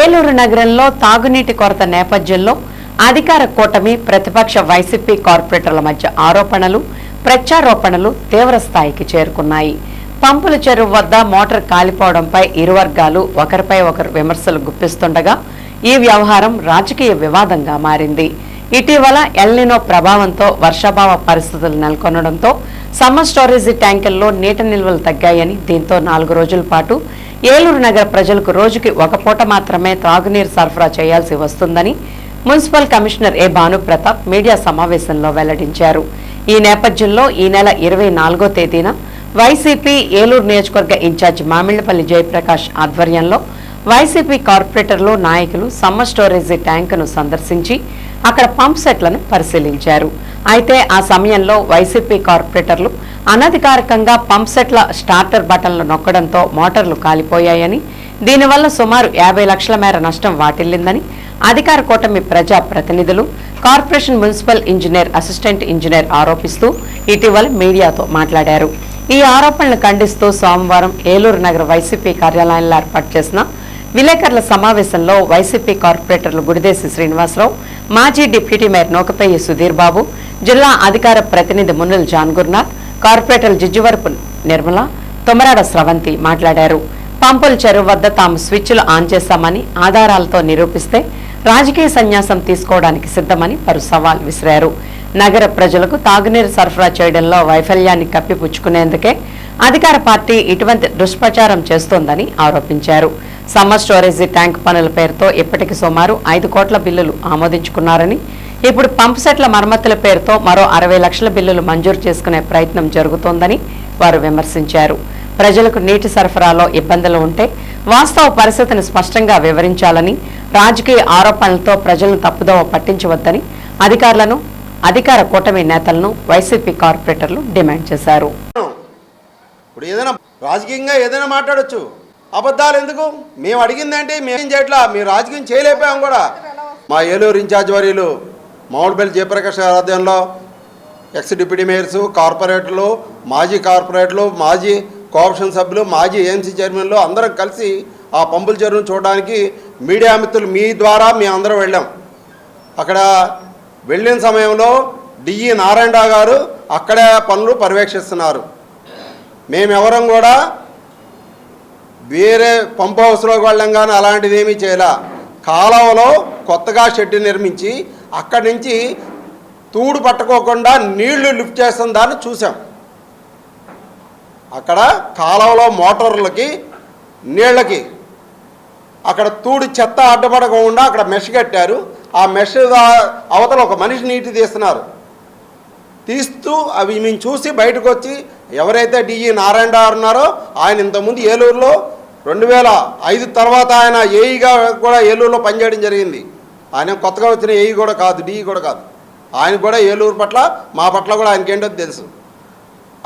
ఏలూరు నగరంలో తాగునీటి కొరత నేపథ్యంలో అధికార కూటమి ప్రతిపక్ష వైసీపీ కార్పొరేటర్ల మధ్య ఆరోపణలు ప్రత్యారోపణలు తీవ్ర స్థాయికి చేరుకున్నాయి. పంపుల చెరువు వద్ద మోటార్ కాలిపోవడంపై ఇరు వర్గాలు ఒకరిపై ఒకరు విమర్శలు గుప్పిస్తుండగా ఈ వ్యవహారం రాజకీయ వివాదంగా మారింది. ఇటీవల ఎల్నినో ప్రభావంతో వర్షాభావ పరిస్థితులు నెలకొనడంతో సమ్మర్ స్టోరేజీ ట్యాంకుల్లో నీటి నిల్వలు తగ్గాయని, దీంతో 4 రోజుల పాటు ఏలూరు నగర ప్రజలకు రోజుకి ఒక పూట మాత్రమే త్రాగునీరు సరఫరా చేయాల్సి వస్తుందని మున్సిపల్ కమిషనర్ ఏ భానుప్రతాప్ మీడియా సమావేశంలో వెల్లడించారు. ఈ నేపథ్యంలో ఈ నెల 24వ తేదీన వైసీపీ ఏలూరు నియోజకవర్గ ఇన్ఛార్జి మామిళ్లపల్లి జయప్రకాష్ ఆధ్వర్యంలో వైసీపీ కార్పొరేటర్లు నాయకులు సమ్మర్ స్టోరేజీ ట్యాంకును సందర్శించి అక్కడ పంప్ సెట్లను పరిశీలించారు. అయితే ఆ సమయంలో వైసీపీ కార్పొరేటర్లు అనధికారికంగా పంప్ సెట్ల స్టార్టర్ బటన్లు నొక్కడంతో మోటార్లు కాలిపోయాయని, దీనివల్ల సుమారు 50 లక్షల మేర నష్టం వాటిల్లిందని అధికార కూటమి ప్రజా ప్రతినిధులు, corporation municipal engineer, assistant engineer ఆరోపిస్తూ ఇటీవల మీడియాతో మాట్లాడారు. ఈ ఆరోపణలు ఖండిస్తూ సోమవారం ఏలూరు నగర వైసీపీ కార్యాలయంలో ఏర్పాటు చేసిన విలేకరుల సమావేశంలో వైసీపీ కార్పొరేటర్లు గుడిదేశి శ్రీనివాసరావు, మాజీ డిప్యూటీ మేయర్ నోకపేయి సుధీర్ బాబు, జిల్లా అధికార ప్రతినిధి మున్నుల్ జాన్ గురునాథ్, కార్పొరేటర్ జిజ్జువరపు నిర్మల, తొమరాడ స్రవంతి మాట్లాడారు. పంపుల చెరువు వద్ద తాము స్విచ్లు ఆన్ చేశామని ఆధారాలతో నిరూపిస్తే రాజకీయ సన్యాసం తీసుకోవడానికి సిద్ధమని పలు సవాల్ విసిరారు. నగర ప్రజలకు తాగునీరు సరఫరా చేయడంలో వైఫల్యాన్ని కప్పిపుచ్చుకునేందుకే అధికార పార్టీ ఇటువంటి దుష్ప్రచారం చేస్తోందని ఆరోపించారు. సమ్మర్ స్టోరేజీ ట్యాంక్ పనుల పేరుతో ఇప్పటికి సుమారు 5 కోట్ల బిల్లులు ఆమోదించుకున్నారని, ఇప్పుడు పంప్ సెట్ల మరమ్మతుల పేరుతో మరో 60 లక్షల బిల్లులు మంజూరు చేసుకునే ప్రయత్నం జరుగుతోందని వారు విమర్శించారు. ప్రజలకు నీటి సరఫరాలో ఇబ్బందులు ఉంటే వాస్తవ పరిస్థితిని స్పష్టంగా వివరించాలని, రాజకీయ ఆరోపణలతో ప్రజలను తప్పుదోవ పట్టించవద్దని అధికారులను, అధికార కూటమి నేతలను వైసీపీ కార్పొరేటర్లు డిమాండ్ చేశారు. ఇప్పుడు ఏదైనా రాజకీయంగా ఏదైనా మాట్లాడొచ్చు, అబద్ధాలు ఎందుకు? మేము అడిగిందంటే మేము చేయట్లా, మేము రాజకీయం చేయలేకపోయాం కూడా. మా ఏలూరు ఇన్ఛార్జ్ వర్యులు మామిడిపల్లి జయప్రకాష్ ఆధ్వర్యంలో ఎక్స్ డిప్యూటీ మేయర్స్, కార్పొరేటర్లు, మాజీ కార్పొరేటర్లు, మాజీ కోఆప్షన్ సభ్యులు, మాజీ ఏఎంసీ చైర్మన్లు అందరం కలిసి ఆ పంపుల చెరువును చూడడానికి మీడియా మిత్రులు మీ ద్వారా మేమందరం వెళ్ళాం. అక్కడ వెళ్ళిన సమయంలో డిఈ నారాయణరావు గారు అక్కడే పనులు పర్యవేక్షిస్తున్నారు. మేమెవరం కూడా వేరే పంప్ హౌస్లోకి వెళ్ళం కానీ అలాంటిది ఏమీ చేయాల. కాలువలో కొత్తగా షెడ్ నిర్మించి అక్కడి నుంచి తూడు పట్టుకోకుండా నీళ్లు లిఫ్ట్ చేస్తున్న దాన్ని చూసాం. అక్కడ కాలువలో మోటార్లకి నీళ్ళకి అక్కడ తూడి చెత్త అడ్డపడకుండా అక్కడ మెష్ కట్టారు. ఆ మెష్ అవతల ఒక మనిషి నీటి తీస్తున్నారు. తీస్తూ అవి మేము చూసి బయటకు వచ్చి ఎవరైతే డిఈ నారాయణరావు ఉన్నారో ఆయన ఇంతకుముందు ఏలూరులో 2005 తర్వాత ఆయన ఏఈగా కూడా ఏలూరులో పనిచేయడం జరిగింది. ఆయన కొత్తగా వచ్చిన ఏఈ కూడా కాదు, డిఈ కూడా కాదు. ఆయన కూడా ఏలూరు పట్ల మా పట్ల కూడా ఆయనకేంటో తెలుసు.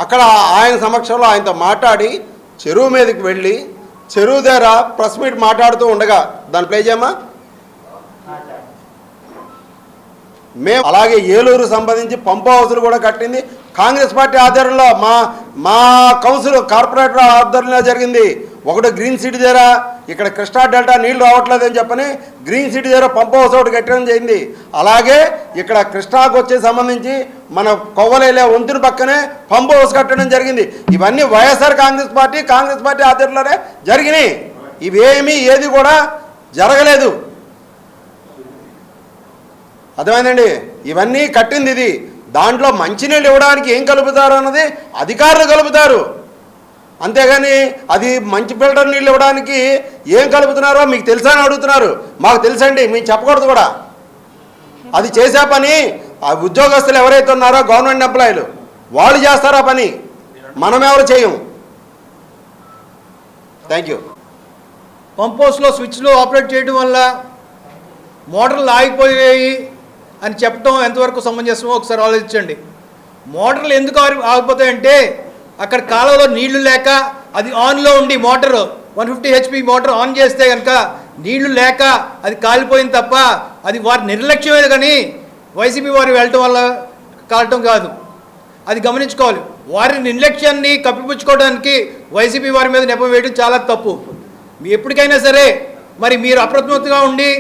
అక్కడ ఆయన సమక్షంలో ఆయనతో మాట్లాడి చెరువు మీదకి వెళ్ళి చెరువు దగ్గర ప్రెస్ మీట్ మాట్లాడుతూ ఉండగా దాన్ని ప్లే చేయమా. మేము అలాగే ఏలూరు సంబంధించి పంప్ హౌస్లు కూడా కట్టింది కాంగ్రెస్ పార్టీ ఆధ్వర్యంలో, మా కౌన్సిల్ కార్పొరేటర్ ఆధ్వర్యంలో జరిగింది. ఒకటి గ్రీన్ సిటీ దగ్గర ఇక్కడ కృష్ణా డెల్టా నీళ్లు రావట్లేదని చెప్పని గ్రీన్ సిటీ దగ్గర పంప్ హౌస్ ఒకటి కట్టడం జరిగింది. అలాగే ఇక్కడ కృష్ణాకు వచ్చే సంబంధించి మన కొవ్వలేలే వంతుని పక్కనే పంప్ హౌస్ కట్టడం జరిగింది. ఇవన్నీ వైఎస్ఆర్ కాంగ్రెస్ పార్టీ ఆధ్వర్యంలోనే జరిగినాయి. ఇవేమీ ఏది కూడా జరగలేదు. అర్థమైందండి? ఇవన్నీ కట్టింది ఇది. దాంట్లో మంచినీళ్ళు ఇవ్వడానికి ఏం కలుపుతారు అన్నది అధికారులు కలుపుతారు. అంతేగాని అది మంచి ఫిల్టర్ నీళ్ళు ఇవ్వడానికి ఏం కలుపుతున్నారో మీకు తెలుసా అని అడుగుతున్నారు. మాకు తెలుసండి, మేము చెప్పకూడదు కూడా. అది చేసే పని ఆ ఉద్యోగస్తులు ఎవరైతే ఉన్నారో గవర్నమెంట్ ఎంప్లాయీలు వాళ్ళు చేస్తారో పని, మనం ఎవరు చేయము. Thank you. పంప్ హౌస్లో స్విచ్లు ఆపరేట్ చేయడం వల్ల మోటార్లు ఆగిపోయాయి అని చెప్పడం ఎంతవరకు సమంజసమో ఒకసారి ఆలోచించండి. మోటార్లు ఎందుకు ఆగిపోతాయంటే అక్కడ కాలువలో నీళ్లు లేక అది ఆన్లో ఉండి మోటారు 150 HP మోటార్ ఆన్ చేస్తే కనుక నీళ్లు లేక అది కాలిపోయింది తప్ప అది వారి నిర్లక్ష్యమే కానీ వైసీపీ వారు వెళ్ళటం వల్ల కాలటం కాదు. అది గమనించుకోవాలి. వారి నిర్లక్ష్యాన్ని కప్పిపుచ్చుకోవడానికి వైసీపీ వారి మీద నెపం వేయడం చాలా తప్పు. మీ ఎప్పటికైనా సరే మరి మీరు అప్రమత్తంగా ఉండి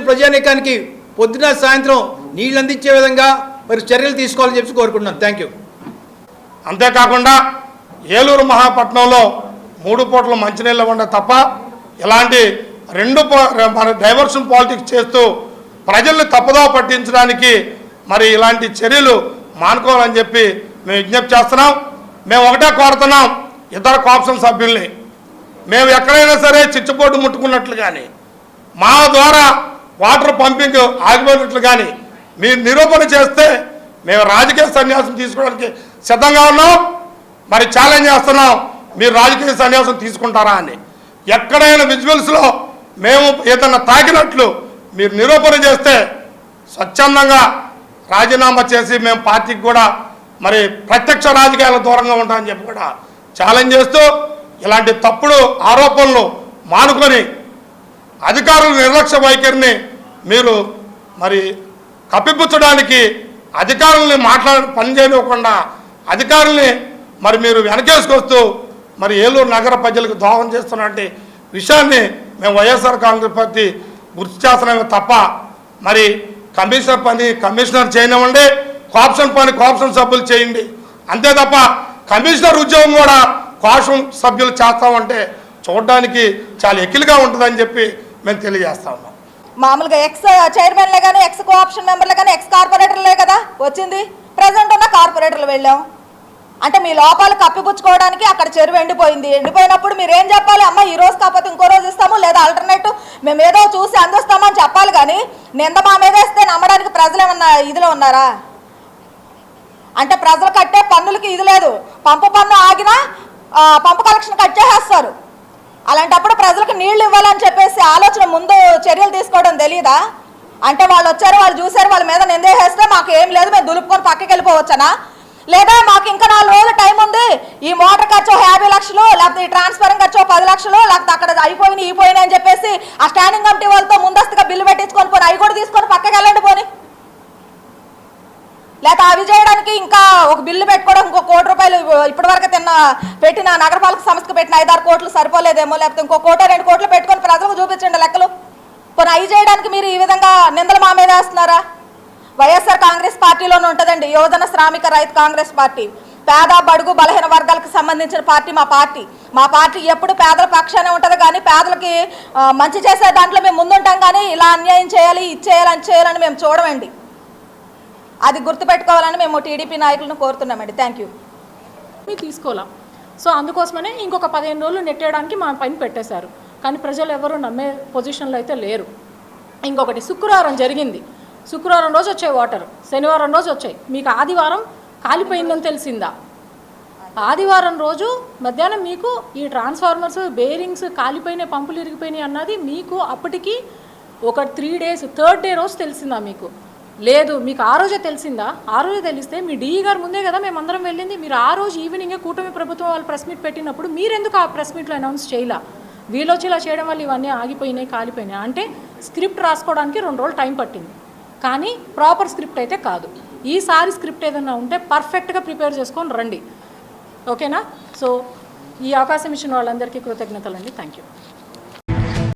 ప్రజానీకానికి పొద్దున సాయంత్రం నీళ్ళు అందించే విధంగా మరి చర్యలు తీసుకోవాలని చెప్పి కోరుకుంటున్నాను. Thank you. అంతేకాకుండా ఏలూరు మహాపట్నంలో 3 పూటలు మంచినీళ్ళు ఇవ్వండి తప్ప ఇలాంటి మన డైవర్షన్ పాలిటిక్స్ చేస్తూ ప్రజల్ని తప్పుదోవ పట్టించడానికి మరి ఇలాంటి చర్యలు మానుకోవాలని చెప్పి మేము విజ్ఞప్తి చేస్తున్నాం. మేము ఒకటే కోరుతున్నాం ఇతర కోఆప్షన్ సభ్యుల్ని, మేము ఎక్కడైనా సరే చిచ్చుబోర్డు ముట్టుకున్నట్లు కానీ మా ద్వారా వాటర్ పంపింగ్ ఆగిపోయినట్లు కానీ మీరు నిరూపణ చేస్తే మేము రాజకీయ సన్యాసం తీసుకోవడానికి సిద్ధంగా ఉన్నాం. మరి ఛాలెంజ్ చేస్తున్నాం, మీరు రాజకీయ సన్యాసం తీసుకుంటారా అని. ఎక్కడైనా విజువల్స్లో మేము ఏదన్నా తాకినట్లు మీరు నిరూపణ చేస్తే స్వచ్ఛందంగా రాజీనామా చేసి మేము పార్టీకి కూడా మరి ప్రత్యక్ష రాజకీయాలకు దూరంగా ఉంటామని చెప్పి కూడా ఛాలెంజ్ చేస్తూ ఇలాంటి తప్పుడు ఆరోపణలు మానుకొని అధికారుల నిర్లక్ష్య వైఖరిని మీరు మరి కప్పిపుచ్చడానికి అధికారుల్ని పని చేయనివ్వకుండా అధికారుల్ని మరి మీరు వెనకేసుకొస్తూ మరి ఏలూరు నగర ప్రజలకు దోహం చేస్తున్నటువంటి విషయాన్ని మేము వైఎస్ఆర్ కాంగ్రెస్ పార్టీ గుర్తు చేస్తున్నామే తప్ప మరి కమిషనర్ పని కమిషనర్ చేయనివ్వండి, కోఆప్షన్ పని కోఆప్షన్ సభ్యులు చేయండి. అంతే తప్ప కమిషనర్ ఉద్యోగం కూడా కోఆప్షన్ సభ్యులు చేస్తామంటే చూడడానికి చాలా ఎక్కిలుగా ఉంటుందని చెప్పి మేము తెలియజేస్తా ఉన్నాం. మామూలుగా ఎక్స్ చైర్మన్లే కానీ ఎక్స్ కోఆప్షన్ మెంబర్లే కానీ ఎక్స్ కార్పొరేటర్లే కదా వచ్చింది. ప్రజెంట్ ఉన్న కార్పొరేటర్లు వెళ్ళాం అంటే మీ లోపాలు కప్పిపుచ్చుకోవడానికి అక్కడ చెరువు ఎండిపోయింది. ఎండిపోయినప్పుడు మీరు ఏం చెప్పాలి? అమ్మ ఈ రోజు కాకపోతే ఇంకో రోజు ఇస్తాము, లేదా ఆల్టర్నేటివ్ మేము ఏదో చూసి అందిస్తామని చెప్పాలి. కానీ నింద మా మీద వేస్తే నమ్మడానికి ప్రజలు ఏమన్నా ఇదిలో ఉన్నారా? అంటే ప్రజలు కట్టే పన్నులకి ఇది లేదు. పంపు పన్ను ఆగినా పంపు కలెక్షన్ కట్ చేసేస్తారు. అలాంటప్పుడు ప్రజలకు నీళ్లు ఇవ్వాలని చెప్పేసి ఆలోచన ముందు చర్యలు తీసుకోవడం తెలియదా? అంటే వాళ్ళు వచ్చారు, వాళ్ళు చూశారు, వాళ్ళ మీద నిందేసేస్తే మాకు ఏం లేదు, మేము దులుపుకొని పక్కకి వెళ్ళిపోవచ్చనా? లేదా మాకు ఇంకా 4 రోజులు టైం ఉంది, ఈ మోటార్ ఖర్చు 50 లక్షలు, లేకపోతే ఈ ట్రాన్స్ఫరింగ్ ఖర్చు 10 లక్షలు, లేకపోతే అక్కడ అయిపోయినాయి అని చెప్పేసి ఆ స్టాండింగ్ కమిటీ వాళ్ళతో ముందస్తుగా బిల్లు పెట్టించుకొని పోయి అవి కూడా తీసుకొని పక్కకి వెళ్ళండి పోని. లేకపోతే అవి చేయడానికి ఇంకా ఒక బిల్లు పెట్టుకోవడం ఇంకో 1 కోటి రూపాయలు ఇప్పటివరకు పెట్టిన నగరపాలక సంస్థకు పెట్టిన 5-6 కోట్లు సరిపోలేదేమో, లేకపోతే ఇంకో 1 కోటి 2 కోట్లు పెట్టుకొని ప్రజలకు చూపించండి లెక్కలు. పోనీ అవి చేయడానికి మీరు ఈ విధంగా నిందలు మా మీద వేస్తున్నారా? వైఎస్ఆర్ కాంగ్రెస్ పార్టీలోనే ఉంటుందండి యువజన శ్రామిక రైతు కాంగ్రెస్ పార్టీ. పేద బడుగు బలహీన వర్గాలకు సంబంధించిన పార్టీ మా పార్టీ ఎప్పుడు పేదల పక్షానే ఉంటుంది. కానీ పేదలకి మంచి చేసే దాంట్లో మేము ముందుంటాం. కానీ ఇలా అన్యాయం చేయాలి, ఇది చేయాలి, అని చేయాలని మేము చూడమండి. అది గుర్తుపెట్టుకోవాలని మేము టీడీపీ నాయకులను కోరుతున్నామండి. Thank you. తీసుకోవాలా. సో అందుకోసమనే ఇంకొక 15 రోజులు నెట్టేయడానికి మా పైన పెట్టేశారు. కానీ ప్రజలు ఎవరు నమ్మే పొజిషన్లో అయితే లేరు. ఇంకొకటి శుక్రవారం జరిగింది. శుక్రవారం రోజు వచ్చాయి వాటర్, శనివారం రోజు వచ్చాయి. మీకు ఆదివారం కాలిపోయిందని తెలిసిందా? ఆదివారం రోజు మధ్యాహ్నం మీకు ఈ ట్రాన్స్ఫార్మర్స్ బేరింగ్స్ కాలిపోయినాయి, పంపులు ఇరిగిపోయినాయి అన్నది మీకు అప్పటికి ఒక 3 days 3rd day రోజు తెలిసిందా? మీకు లేదు. మీకు ఆ రోజే తెలిసిందా? ఆ రోజే తెలిస్తే మీ డిఈ గారు ముందే కదా మేమందరం వెళ్ళింది. మీరు ఆ రోజు ఈవినింగే కూటమి ప్రభుత్వం వాళ్ళు ప్రెస్ మీట్ పెట్టినప్పుడు మీరెందుకు ఆ ప్రెస్ మీట్లో అనౌన్స్ చేయాల? వీళ్ళొచ్చి ఇలా చేయడం వల్ల ఇవన్నీ ఆగిపోయినాయి, కాలిపోయినాయి అంటే స్క్రిప్ట్ రాసుకోవడానికి 2 రోజులు టైం పట్టింది. కానీ ప్రాపర్ స్క్రిప్ట్ అయితే కాదు. ఈసారి స్క్రిప్ట్ ఏదైనా ఉంటే పర్ఫెక్ట్గా ప్రిపేర్ చేసుకొని రండి. ఓకేనా? సో ఈ అవకాశం ఇచ్చిన వాళ్ళందరికీ కృతజ్ఞతలండి. Thank you.